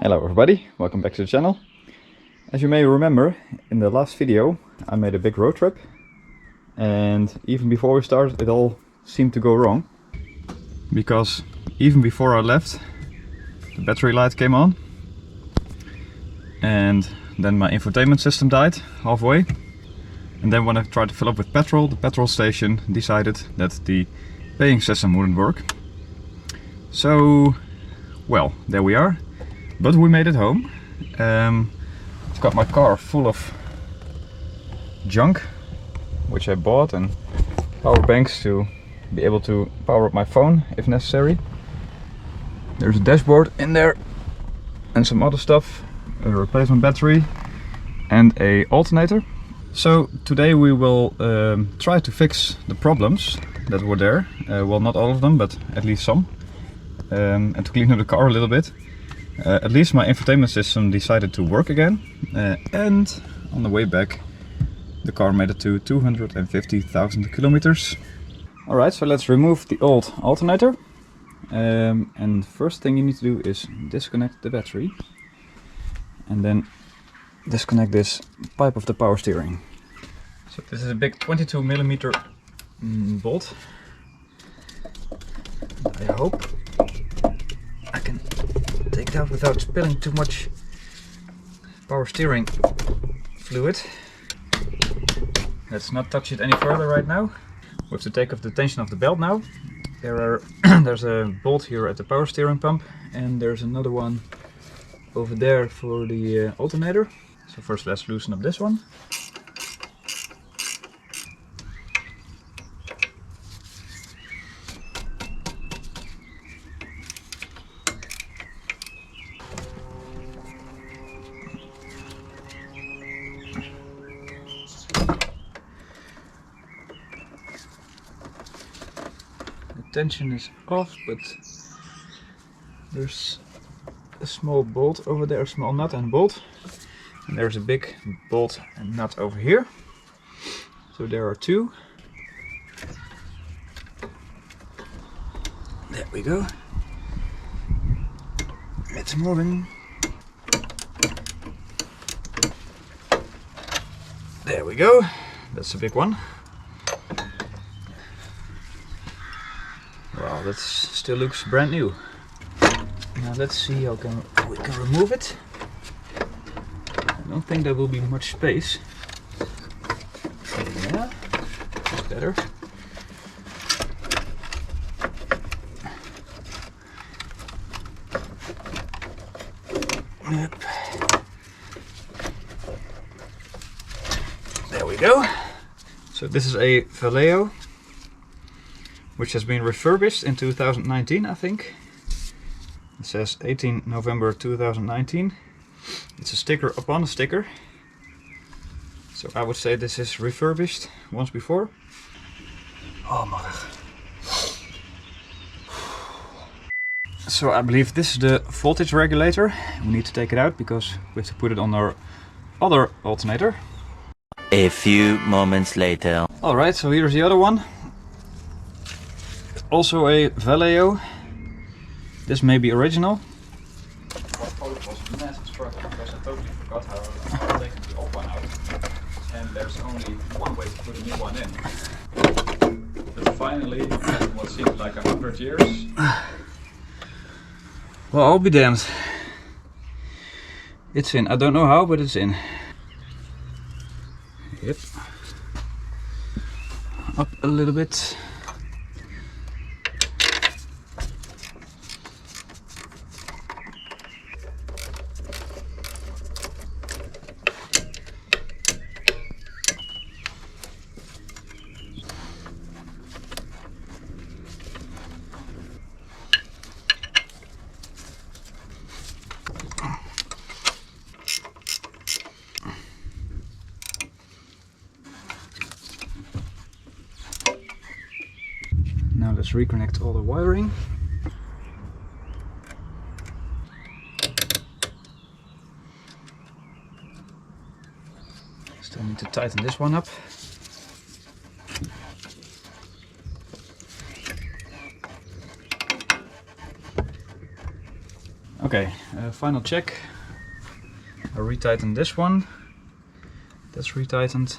Hello everybody, welcome back to the channel. As you may remember, in the last video I made a big road trip, and even before we started it all seemed to go wrong. Because even before I left, the battery light came on, and then my infotainment system died halfway. And then when I tried to fill up with petrol, the petrol station decided that the paying system wouldn't work. So, well, there we are. But we made it home. I've got my car full of junk, which I bought, and power banks to be able to power up my phone if necessary. There's a dashboard in there and some other stuff, a replacement battery and a alternator. So today we will try to fix the problems that were there. Well, not all of them, but at least some. And to clean up the car a little bit. At least my infotainment system decided to work again, and on the way back the car made it to 250,000 kilometers. Alright, so let's remove the old alternator, and the first thing you need to do is disconnect the battery and then disconnect this pipe of the power steering. So this is a big 22mm bolt. I hope I can take it out without spilling too much power steering fluid. Let's not touch it any further right now. We have to take off the tension of the belt now. There's a bolt here at the power steering pump, and there's another one over there for the alternator. So first let's loosen up this one. Tension is off, but there's a small bolt over there, a small nut and bolt, and there's a big bolt and nut over here. So there are two. There we go. It's moving. There we go. That's a big one. Wow, that still looks brand new. Now let's see how we can remove it. I don't think there will be much space. Yeah, that's better. Yep. There we go. So this is a Volvo, which has been refurbished in 2019, I think. It says 18 November 2019. It's a sticker upon a sticker. So I would say this is refurbished once before. Oh my. So I believe this is the voltage regulator. We need to take it out because we have to put it on our other alternator. A few moments later. Alright, so here's the other one. Also a Volvo. This may be original. Well, probably was a massive struggle because I totally forgot how to take the old one out. And there's only one way to put a new one in. But finally, after what seemed like 100 years. Well, I'll be damned. It's in. I don't know how, but it's in. Yep. Up a little bit. Now let's reconnect all the wiring. Still need to tighten this one up. Okay, final check. I retightened this one. That's retightened.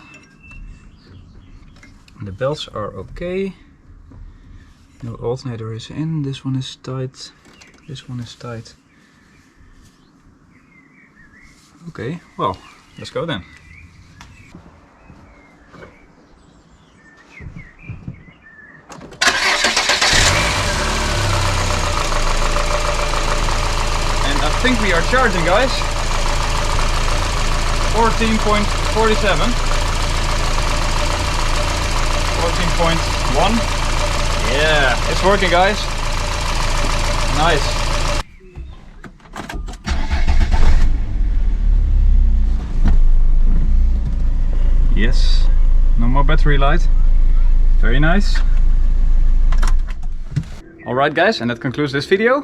The belts are okay. No alternator is in. This one is tight. This one is tight. Okay, well, let's go then. And I think we are charging, guys. 14.47. 14.1. Yeah, it's working, guys. Nice. Yes, no more battery light. Very nice. Alright guys, and that concludes this video.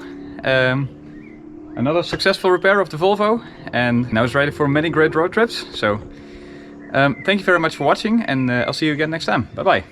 Another successful repair of the Volvo, and now it's ready for many great road trips. So thank you very much for watching, and I'll see you again next time. Bye bye.